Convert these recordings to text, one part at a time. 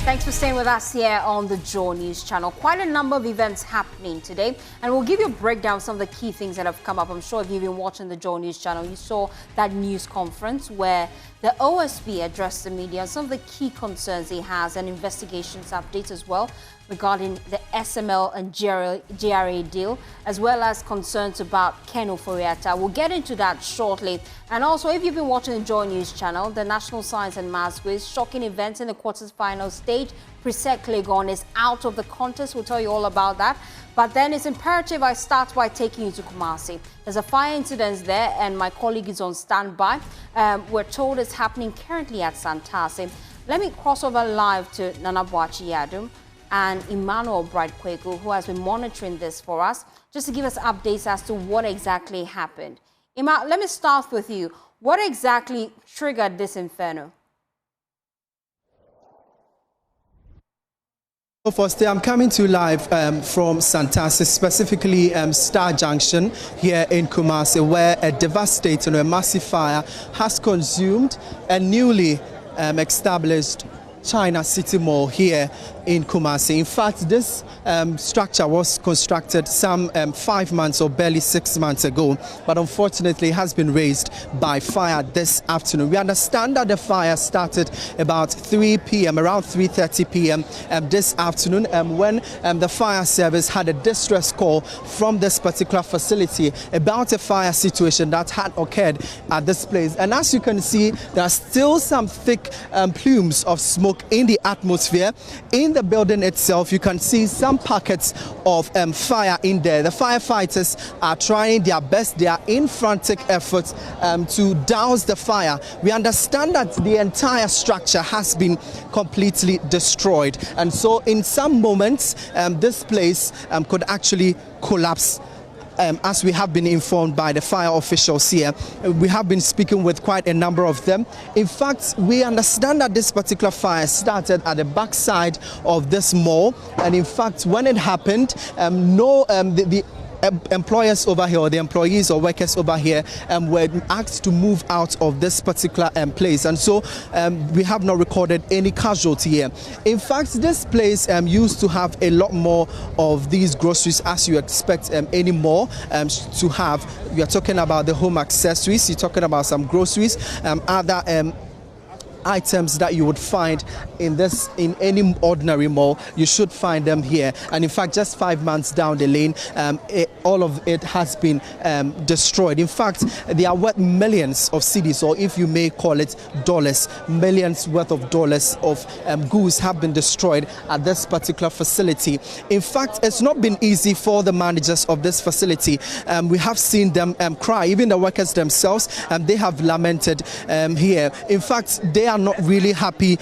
Thanks for staying with us here on the JoyNews channel. Quite a number of events happening today, and we'll give you a breakdown of some of the key things that have come up. I'm sure if you've been watching the JoyNews channel, you saw that news conference where the OSB addressed the media on some of the key concerns he has and investigations updates as well regarding the SML and GRA deal, as well as concerns about Ken Ofori-Atta. We'll get into that shortly. And also, if you've been watching the JoyNews channel, the National Science and Maths Quiz, shocking events in the quarterfinal stage. Priscilla Clegon is out of the contest. We'll tell you all about that. But then it's imperative I start by taking you to Kumasi. There's a fire incident there, and my colleague is on standby. We're told it's happening currently at Santase. Let me cross over live to Nana Boachi Yadum and Emmanuel Bright-Kweku, who has been monitoring this for us, just to give us updates as to what exactly happened. Emma, let me start with you. What exactly triggered this inferno? First, I'm coming to you live from Santase, specifically Star Junction here in Kumasi, where a devastating, a massive fire has consumed a newly established China City Mall here in Kumasi. In fact, this structure was constructed some 5 months or barely 6 months ago, but unfortunately has been razed by fire this afternoon. We understand that the fire started about 3 p.m., around 3:30 p.m. This afternoon, when the fire service had a distress call from this particular facility about a fire situation that had occurred at this place. And as you can see, there are still some thick plumes of smoke in the atmosphere. In the building itself, you can see some pockets of fire in there. The firefighters are trying their best. They are in frantic efforts to douse the fire. We understand that the entire structure has been completely destroyed, and so in some moments this place could actually collapse. As we have been informed by the fire officials here, we have been speaking with quite a number of them. In fact, we understand that this particular fire started at the backside of this mall, and in fact, when it happened, the employers over here, or the employees or workers over here, were asked to move out of this particular place, and so we have not recorded any casualty here. In fact, this place used to have a lot more of these groceries, as you expect any mall to have. We are talking about the home accessories, you're talking about some groceries, other items that you would find in any ordinary mall. You should find them here, and in fact, just 5 months down the lane, all of it has been destroyed. In fact, they are worth millions of cedis, or if you may call it dollars, millions worth of dollars of goods have been destroyed at this particular facility. In fact, it's not been easy for the managers of this facility. We have seen them cry. Even the workers themselves, they have lamented here. In fact, they are not really happy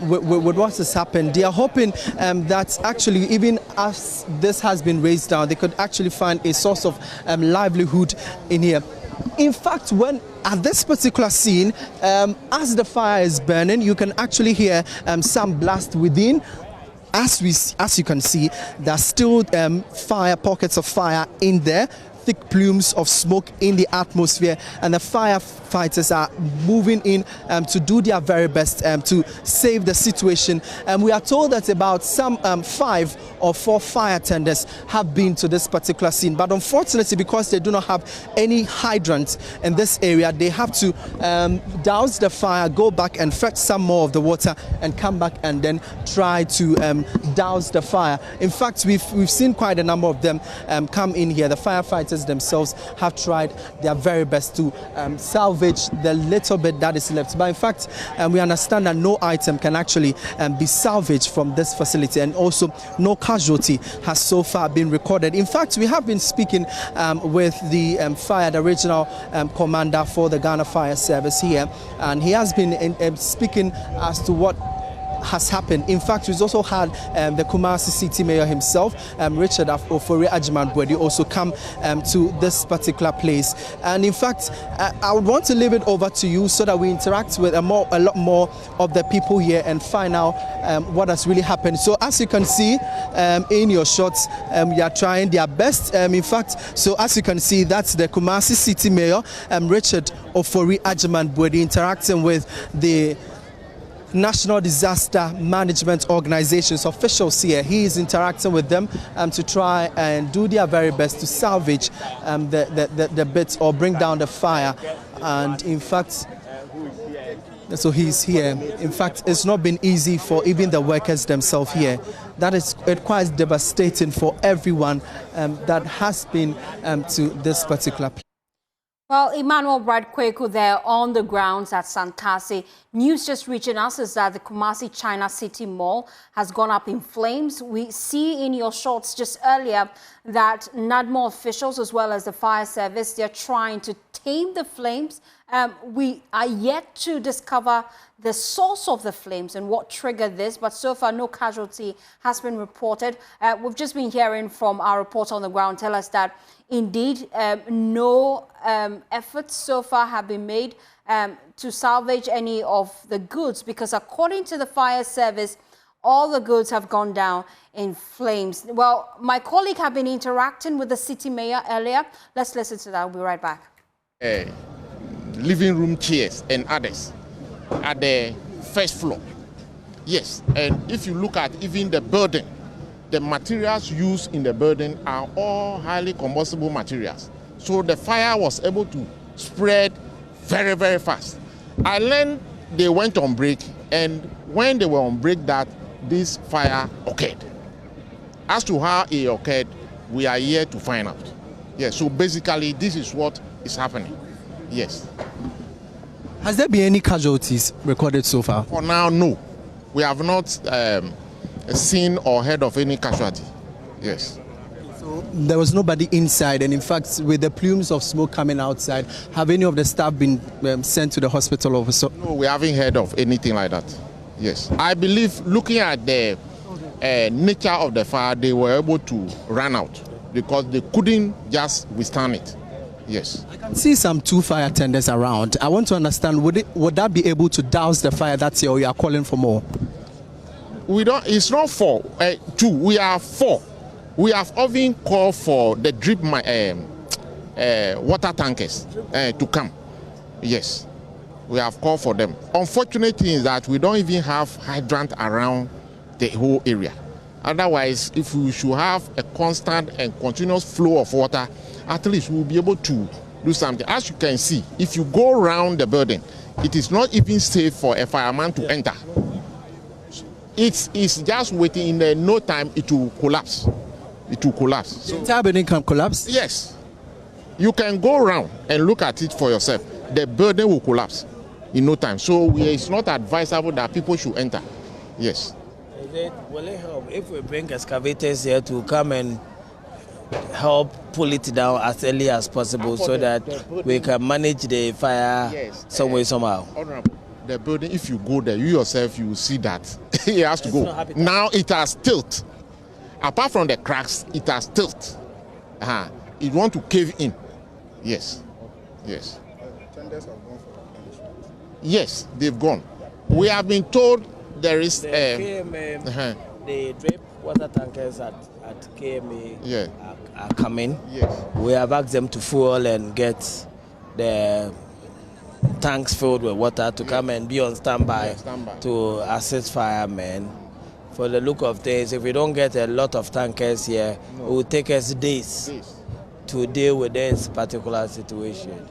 with what has happened. They are hoping that actually, even as this has been raised down, they could actually find a source of livelihood in here. In fact, when at this particular scene, as the fire is burning, you can actually hear some blast within. As you can see, there are still pockets of fire in there, thick plumes of smoke in the atmosphere, and the firefighters are moving in to do their very best to save the situation. And we are told that about some 5 or 4 fire tenders have been to this particular scene, but unfortunately, because they do not have any hydrants in this area, they have to douse the fire, go back and fetch some more of the water, and come back and then try to douse the fire. In fact, we've seen quite a number of them come in here. The firefighters themselves have tried their very best to salvage the little bit that is left, but in fact, we understand that no item can actually be salvaged from this facility, and also no casualty has so far been recorded. In fact, we have been speaking with the regional commander for the Ghana Fire Service here, and he has been speaking as to what has happened. In fact, we've also had the Kumasi City Mayor himself, Richard Ofori-Atta, also come to this particular place. And in fact, I would want to leave it over to you so that we interact with a lot more of the people here and find out what has really happened. So as you can see in your shots, we are trying their best. In fact, so as you can see, that's the Kumasi City Mayor, Richard Ofori-Atta, interacting with the National Disaster Management Organization's officials here. He is interacting with them to try and do their very best to salvage the bits or bring down the fire. And in fact, so he's here. In fact, it's not been easy for even the workers themselves here. That is quite devastating for everyone that has been to this particular place. Well, Emmanuel Brad Kweku there on the grounds at Santasi. News just reaching us is that the Kumasi China City Mall has gone up in flames. We see in your shots just earlier that NADMO officials as well as the fire service, they're trying to tame the flames. We are yet to discover the source of the flames and what triggered this, but so far no casualty has been reported. We've just been hearing from our reporter on the ground tell us that indeed no efforts so far have been made to salvage any of the goods, because according to the fire service, all the goods have gone down in flames. Well, my colleague have been interacting with the city mayor earlier. Let's listen to that. We'll be right back. Living room chairs and others at the first floor. Yes, and if you look at even the building, the materials used in the building are all highly combustible materials. So the fire was able to spread very, very fast. I learned they went on break, and when they were on break that this fire occurred. As to how it occurred, we are here to find out. Yes, so basically this is what is happening. Yes. Has there been any casualties recorded so far? For now, no. We have not seen or heard of any casualty. Yes. So there was nobody inside, and in fact, with the plumes of smoke coming outside, have any of the staff been sent to the hospital also? No, we haven't heard of anything like that. Yes. I believe looking at the nature of the fire, they were able to run out because they couldn't just withstand it. Yes. I can see some 2 fire tenders around. I want to understand, would that be able to douse the fire that's here, or you are calling for more? We don't. It's not 4, 2. We are 4. We have often called for the drip water tankers to come. Yes, we have called for them. Unfortunate thing is that we don't even have hydrant around the whole area. Otherwise, if we should have a constant and continuous flow of water, at least we'll be able to do something. As you can see, if you go around the building, it is not even safe for a fireman to enter. It's just waiting. In no time, it will collapse. It will collapse. So the entire building can collapse? Yes. You can go around and look at it for yourself. The building will collapse in no time. So it's not advisable that people should enter. Yes. Will it help if we bring excavators here to come and help pull it down as early as possible so that we can manage the fire some way, somehow? The building, if you go there, you yourself, you will see that it has to go. Now it has tilt. Apart from the cracks, it has tilt. It want to cave in. Yes. Yes. Tenders have gone for punishment. Yes, they've gone. We have been told there is the drip water tankers at KMA are coming. Yes. We have asked them to fuel and get the tanks filled with water to come and be on standby to assist firemen. For the look of things, if we don't get a lot of tankers here, it will take us days to deal with this particular situation.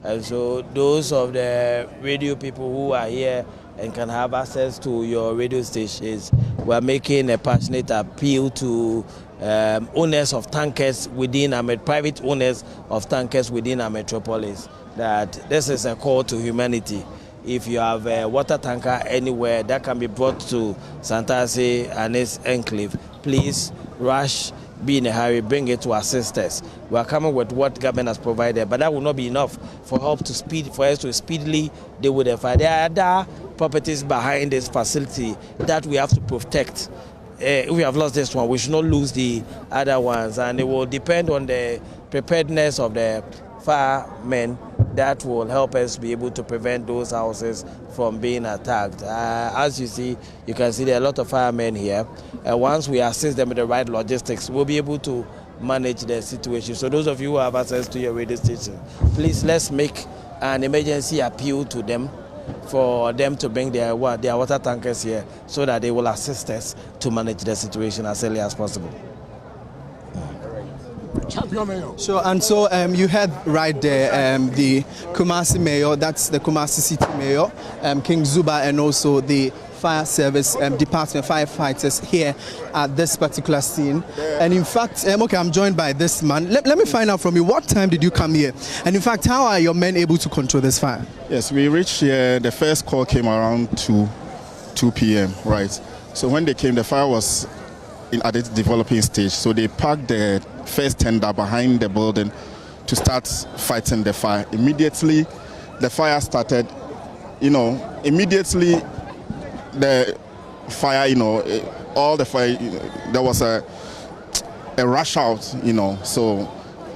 And so those of the radio people who are here and can have access to your radio stations, we are making a passionate appeal to owners of tankers within private owners of tankers within our metropolis, that this is a call to humanity. If you have a water tanker anywhere that can be brought to Santasi and its enclave, please rush, be in a hurry, bring it to assist us. We are coming with what government has provided, but that will not be enough for us to speedily deal with the fire. There are other properties behind this facility that we have to protect. If we have lost this one, we should not lose the other ones, and it will depend on the preparedness of the firemen that will help us be able to prevent those houses from being attacked. As you can see there are a lot of firemen here. Once we assist them with the right logistics, we'll be able to manage the situation. So those of you who have access to your radio station, please let's make an emergency appeal to them for them to bring their water tankers here so that they will assist us to manage the situation as early as possible. Sure, and so you heard right there the Kumasi mayor, that's the Kumasi City mayor, King Zuba, and also the fire service department firefighters here at this particular scene. And in fact, okay, I'm joined by this man. Let me find out from you, what time did you come here? And in fact, how are your men able to control this fire? Yes, we reached here, the first call came around 2 p.m., right? So when they came, the fire was at its developing stage. So they parked the first tender behind the building to start fighting the fire. Immediately, the fire started, immediately the fire, all the fire, there was a rush out, so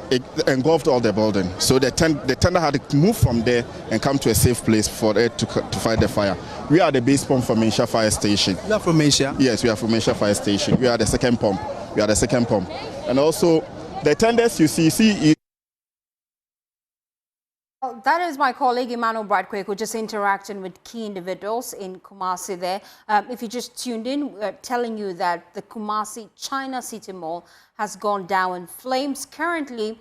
it engulfed all the building. So the tender had to move from there and come to a safe place for it to fight the fire. We are the base pump from Mensha Fire Station. You are from Mensha? Yes, we are from Mensha Fire Station. We are the second pump. And also, the tenders you see. Well, that is my colleague Emmanuel Bradquake, just interacting with key individuals in Kumasi there. If you just tuned in, we're telling you that the Kumasi China City Mall has gone down in flames. Currently,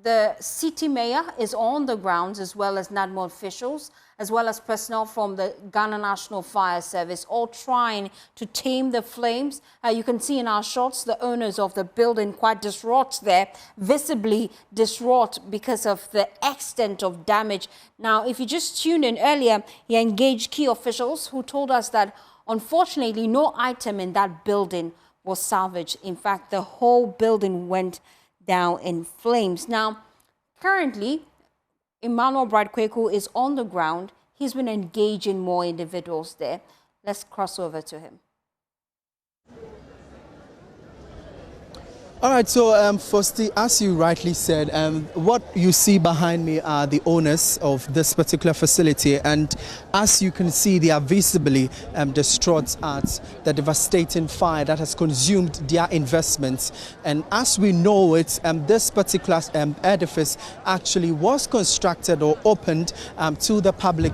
the city mayor is on the grounds, as well as NADMO officials, as well as personnel from the Ghana National Fire Service, all trying to tame the flames. You can see in our shots the owners of the building quite distraught there, visibly distraught because of the extent of damage. Now, if you just tuned in earlier, he engaged key officials who told us that, unfortunately, no item in that building was salvaged. In fact, the whole building went down in flames. Now, currently, Emmanuel Bradquake is on the ground. He's been engaging more individuals there. Let's cross over to him. All right, so firstly, as you rightly said, what you see behind me are the owners of this particular facility, and as you can see, they are visibly distraught at the devastating fire that has consumed their investments. And as we know it, this particular edifice actually was constructed or opened to the public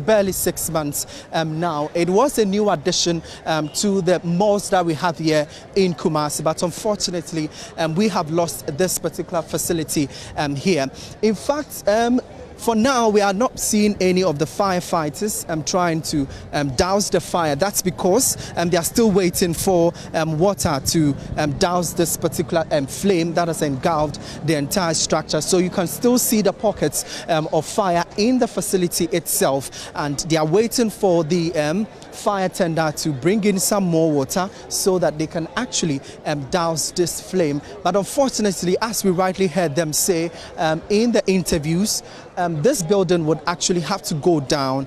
barely 6 months now. It was a new addition to the malls that we have here in Kumasi, but unfortunately, we have lost this particular facility here. In fact, for now, we are not seeing any of the firefighters trying to douse the fire. That's because they are still waiting for water to douse this particular flame that has engulfed the entire structure. So you can still see the pockets of fire in the facility itself, and they are waiting for the fire tender to bring in some more water so that they can actually douse this flame. But unfortunately, as we rightly heard them say in the interviews, this building would actually have to go down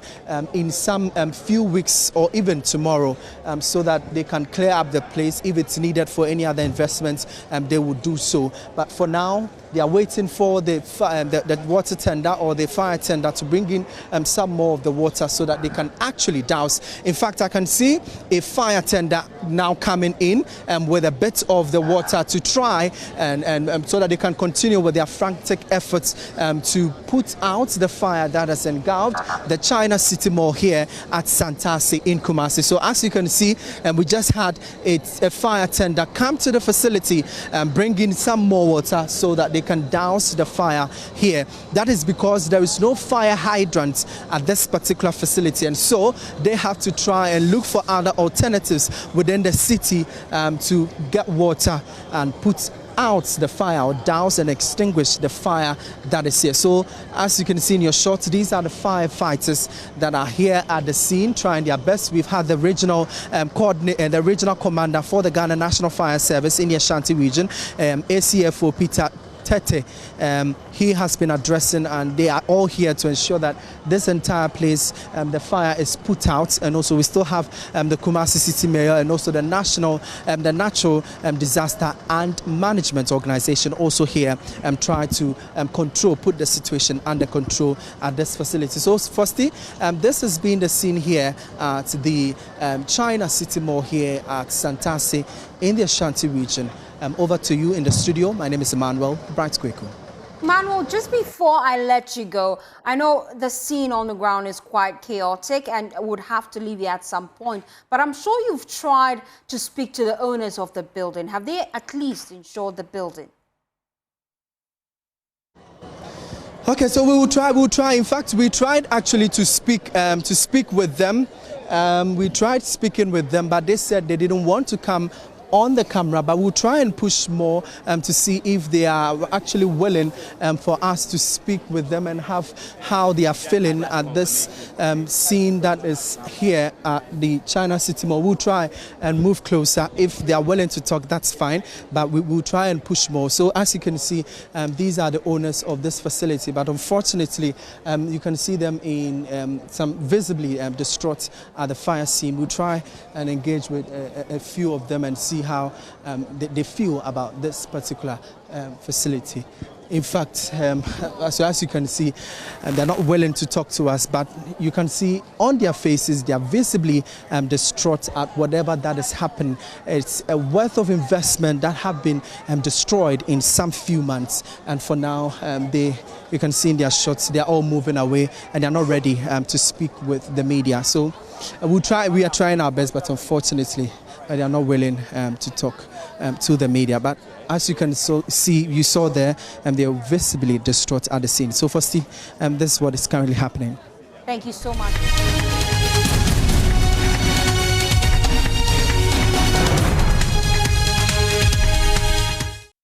in some few weeks or even tomorrow, so that they can clear up the place. If it's needed for any other investments, they will do so. But for now, they are waiting for the water tender or the fire tender to bring in some more of the water so that they can actually douse. In fact, I can see a fire tender now coming in with a bit of the water to try and so that they can continue with their frantic efforts to put out the fire that has engulfed the China City Mall here at Santasi in Kumasi. So as you can see, we just had a fire tender come to the facility and bring in some more water so that they can douse the fire here. That is because there is no fire hydrant at this particular facility, and so they have to try and look for other alternatives within the city to get water and put out the fire or douse and extinguish the fire that is here. So as you can see in your shot, these are the firefighters that are here at the scene trying their best. We've had the regional the regional commander for the Ghana National Fire Service in the Ashanti region, ACFO Peter Tete. He has been addressing, and they are all here to ensure that this entire place, the fire is put out. And also we still have the Kumasi City Mayor and also the Natural Disaster and Management Organization also here try to put the situation under control at this facility. So firstly, this has been the scene here at the China City Mall here at Santasi in the Ashanti region. Over to you in the studio. My name is Emmanuel Bradquake. Manuel, just before I let you go, I know the scene on the ground is quite chaotic and would have to leave you at some point, but I'm sure you've tried to speak to the owners of the building. Have they at least insured the building? Okay, so we will try. In fact, we tried actually to speak with them. We tried speaking with them, but they said they didn't want to come on the camera, but we'll try and push more to see if they are actually willing for us to speak with them and have how they are feeling at this scene that is here at the China City Mall. We'll try and move closer. If they are willing to talk, that's fine, but we will try and push more. So as you can see, these are the owners of this facility, but unfortunately you can see them in some visibly distraught at the fire scene. We'll try and engage with a few of them and see how they feel about this particular facility. In fact, as you can see, they're not willing to talk to us, but you can see on their faces they are visibly distraught at whatever that has happened. It's a worth of investment that have been destroyed in some few months, and for now you can see in their shots they're all moving away and they're not ready to speak with the media. So we are trying our best, but unfortunately they are not willing to talk to the media. But as you can see, you saw there, they are visibly distraught at the scene. So firstly, this is what is currently happening. Thank you so much.